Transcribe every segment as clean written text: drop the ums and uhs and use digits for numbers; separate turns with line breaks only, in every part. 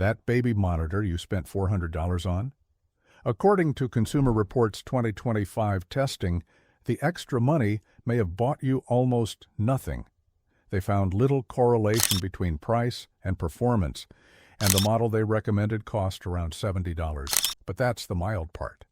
That baby monitor you spent $400 on? According to Consumer Reports 2025 testing, the extra money may have bought you almost nothing. They found little correlation between price and performance, and the model they recommended cost around $70. But that's the mild part.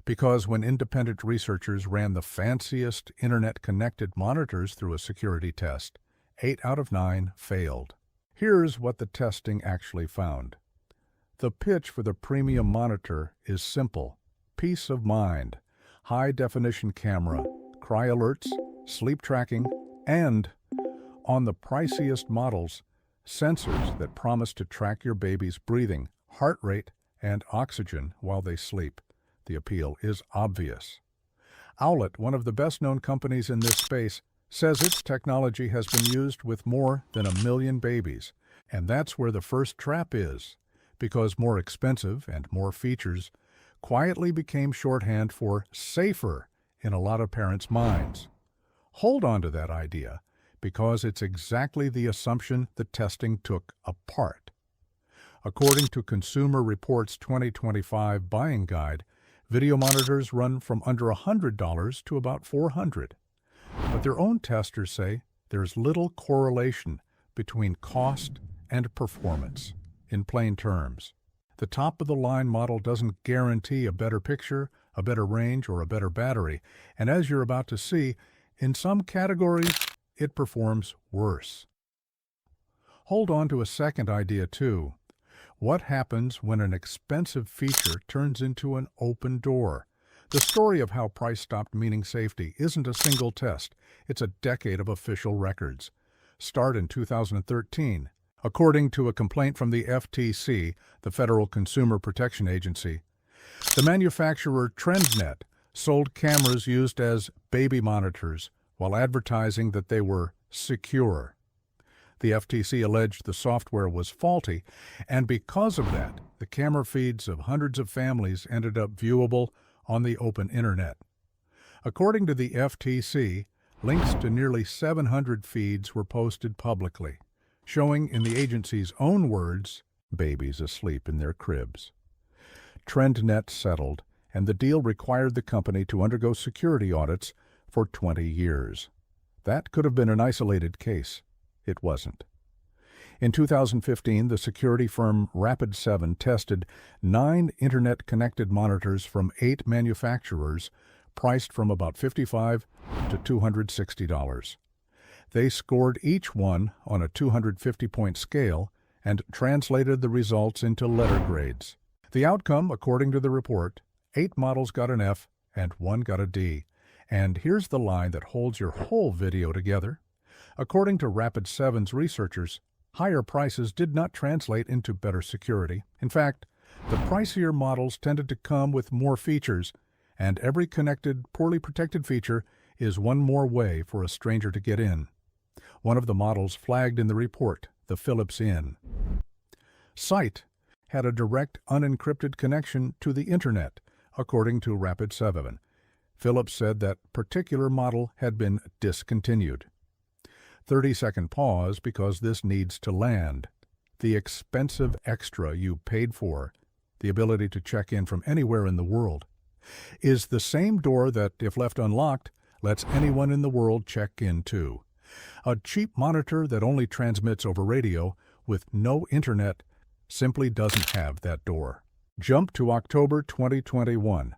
Because when independent researchers ran the fanciest internet-connected monitors through a security test, 8 out of 9 failed. Here's what the testing actually found. The pitch for the premium monitor is simple: peace of mind, high-definition camera, cry alerts, sleep tracking, and, on the priciest models, sensors that promise to track your baby's breathing, heart rate, and oxygen while they sleep. The appeal is obvious. Owlet, one of the best-known companies in this space, says its technology has been used with more than 1 million babies, and that's where the first trap is, because more expensive and more features quietly became shorthand for safer in a lot of parents' minds. Hold on to that idea, because it's exactly the assumption the testing took apart. According to Consumer Reports 2025 Buying Guide, video monitors run from under $100 to about $400. But their own testers say there's little correlation between cost and performance. In plain terms, the top-of-the-line model doesn't guarantee a better picture, a better range, or a better battery. And as you're about to see, in some categories, it performs worse. Hold on to a second idea, too. What happens when an expensive feature turns into an open door? The story of how price stopped meaning safety isn't a single test. It's a decade of official records. Start in 2013. According to a complaint from the FTC, the Federal Consumer Protection Agency, the manufacturer TrendNet sold cameras used as baby monitors while advertising that they were secure. The FTC alleged the software was faulty, and because of that, the camera feeds of hundreds of families ended up viewable on the open internet. According to the FTC, links to nearly 700 feeds were posted publicly, showing, in the agency's own words, babies asleep in their cribs. TrendNet settled, and the deal required the company to undergo security audits for 20 years. That could have been an isolated case. It wasn't. In 2015, the security firm Rapid7 tested 9 internet-connected monitors from 8 manufacturers, priced from about $55 to $260. They scored each one on a 250-point scale and translated the results into letter grades. The outcome, according to the report, 8 models got an F and 1 got a D. And here's the line that holds your whole video together. According to Rapid7's researchers, higher prices did not translate into better security. In fact, the pricier models tended to come with more features, and every connected, poorly protected feature is one more way for a stranger to get in. One of the models flagged in the report, the Philips Inn. Sight had a direct, unencrypted connection to the Internet, according to Rapid7. Philips said that particular model had been discontinued. 30-second pause because this needs to land. The expensive extra you paid for, the ability to check in from anywhere in the world, is the same door that, if left unlocked, lets anyone in the world check in too. A cheap monitor that only transmits over radio with no internet simply doesn't have that door. Jump to October 2021.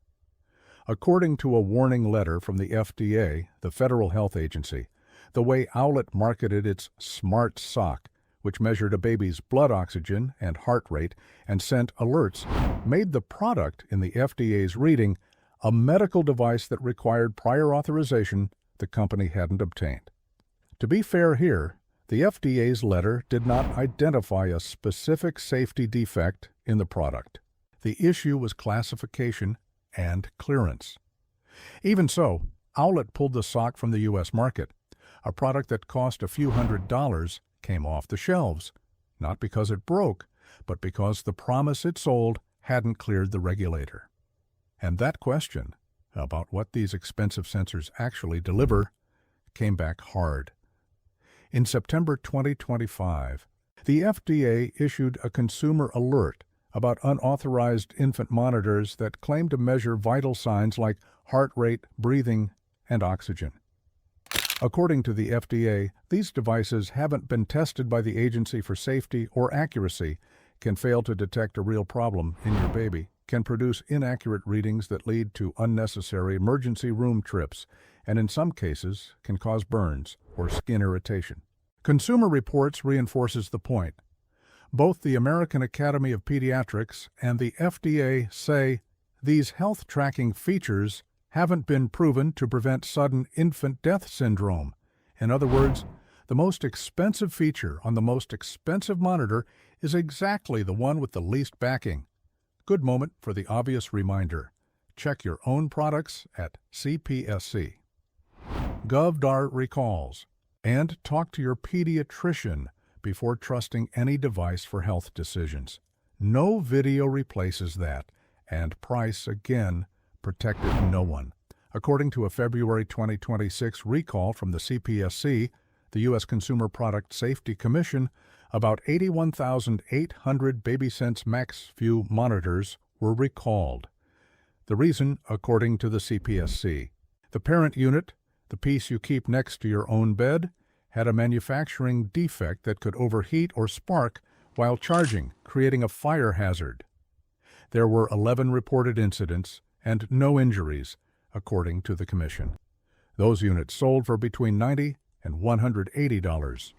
According to a warning letter from the FDA, the Federal Health Agency, the way Owlet marketed its Smart Sock, which measured a baby's blood oxygen and heart rate and sent alerts, made the product, in the FDA's reading, a medical device that required prior authorization the company hadn't obtained. To be fair here, the FDA's letter did not identify a specific safety defect in the product. The issue was classification and clearance. Even so, Owlet pulled the sock from the U.S. market. A product that cost a few $100s came off the shelves, not because it broke, but because the promise it sold hadn't cleared the regulator. And that question, about what these expensive sensors actually deliver, came back hard. In September 2025, The FDA issued a consumer alert about unauthorized infant monitors that claim to measure vital signs like heart rate, breathing, and oxygen. According to the FDA, these devices haven't been tested by the agency for safety or accuracy, can fail to detect a real problem in your baby, can produce inaccurate readings that lead to unnecessary emergency room trips, and in some cases can cause burns or skin irritation. Consumer Reports reinforces the point. Both the American Academy of Pediatrics and the FDA say these health tracking features haven't been proven to prevent sudden infant death syndrome. In other words, the most expensive feature on the most expensive monitor is exactly the one with the least backing. Good moment for the obvious reminder. Check your own products at CPSC. GovDAR recalls, and talk to your pediatrician before trusting any device for health decisions. No video replaces that, and price, again, protected no one. According to a February 2026 recall from the CPSC, the U.S. Consumer Product Safety Commission, about 81,800 BabySense MaxView monitors were recalled. The reason, according to the CPSC, the parent unit, the piece you keep next to your own bed, had a manufacturing defect that could overheat or spark while charging, creating a fire hazard. There were 11 reported incidents and no injuries, according to the Commission. Those units sold for between $90 and $180.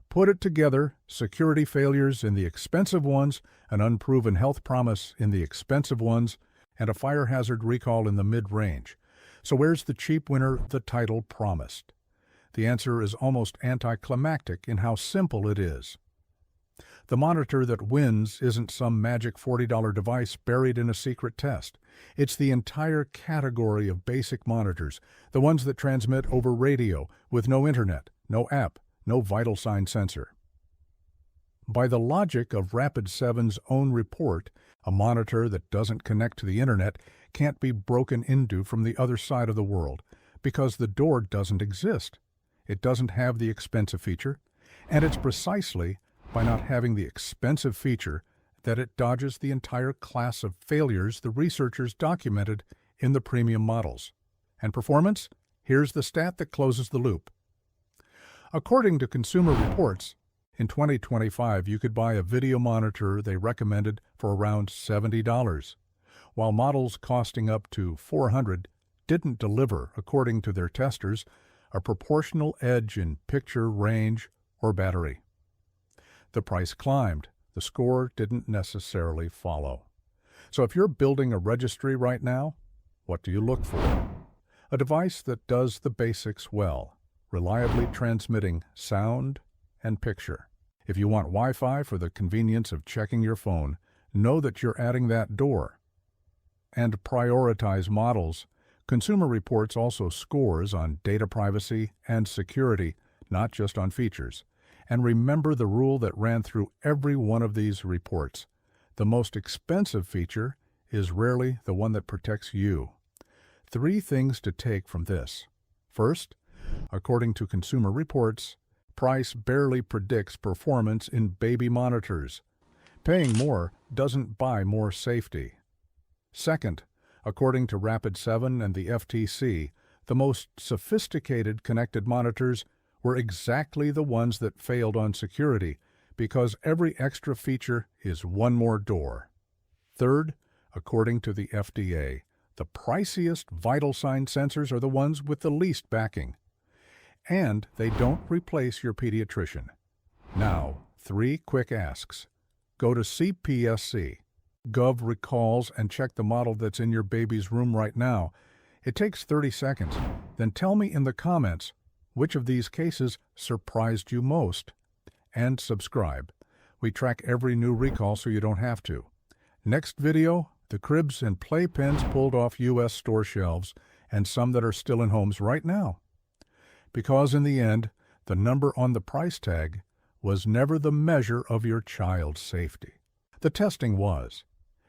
Put it together, security failures in the expensive ones, an unproven health promise in the expensive ones, and a fire hazard recall in the mid-range. So where's the cheap winner the title promised? The answer is almost anticlimactic in how simple it is. The monitor that wins isn't some magic $40 device buried in a secret test. It's the entire category of basic monitors, the ones that transmit over radio with no internet, no app, no vital sign sensor. By the logic of Rapid7's own report, a monitor that doesn't connect to the internet can't be broken into from the other side of the world because the door doesn't exist. It doesn't have the expensive feature, and it's precisely by not having the expensive feature that it dodges the entire class of failures the researchers documented in the premium models. And performance? Here's the stat that closes the loop. According to Consumer Reports, in 2025 you could buy a video monitor they recommended for around $70, while models costing up to $400 didn't deliver, according to their testers, a proportional edge in picture, range, or battery. The price climbed. The score didn't necessarily follow. So if you're building a registry right now, what do you look for? A device that does the basics well, reliably transmitting sound and picture. If you want Wi-Fi for the convenience of checking your phone, know that you're adding that door. And prioritize models. Consumer Reports also scores on data privacy and security, not just on features. And remember the rule that ran through every one of these reports. The most expensive feature is rarely the one that protects you. 3 things to take from this. First, according to Consumer Reports, price barely predicts performance in baby monitors. Paying more doesn't buy more safety. Second, according to Rapid7 and the FTC, the most sophisticated connected monitors were exactly the ones that failed on security because every extra feature is one more door. Third, according to the FDA, the priciest vital sign sensors are the ones with the least backing. And they don't replace your pediatrician. Now, 3 quick asks. Go to CPSC. Gov recalls and check the model that's in your baby's room right now. It takes 30 seconds. Then tell me in the comments which of these cases surprised you most. And subscribe. We track every new recall so you don't have to. Next video, the cribs and playpens pulled off U.S. store shelves and some that are still in homes right now. Because in the end, the number on the price tag was never the measure of your child's safety. The testing was.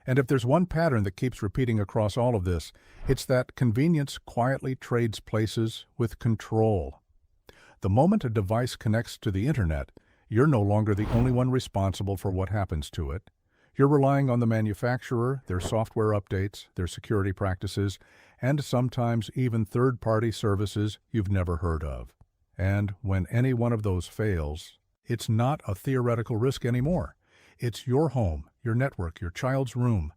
And if there's one pattern that keeps repeating across all of this, it's that convenience quietly trades places with control. The moment a device connects to the internet, You're no longer the only one responsible for what happens to it. You're relying on the manufacturer, their software updates, their security practices, and sometimes even third-party services you've never heard of. And when any one of those fails, it's not a theoretical risk anymore. It's your home, your network, your child's room.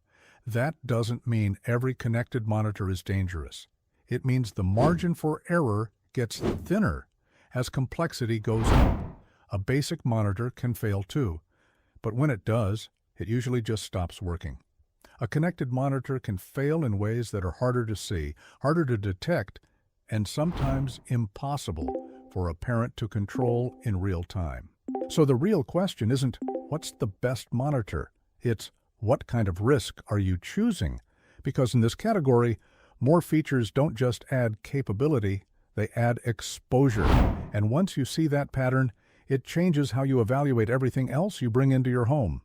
That doesn't mean every connected monitor is dangerous. It means the margin for error gets thinner as complexity goes up. A basic monitor can fail too, but when it does, it usually just stops working. A connected monitor can fail in ways that are harder to see, harder to detect, and sometimes impossible for a parent to control in real time. So the real question isn't, what's the best monitor? It's, what kind of risk are you choosing? Because in this category, more features don't just add capability, they add exposure. And once you see that pattern, it changes how you evaluate everything else you bring into your home.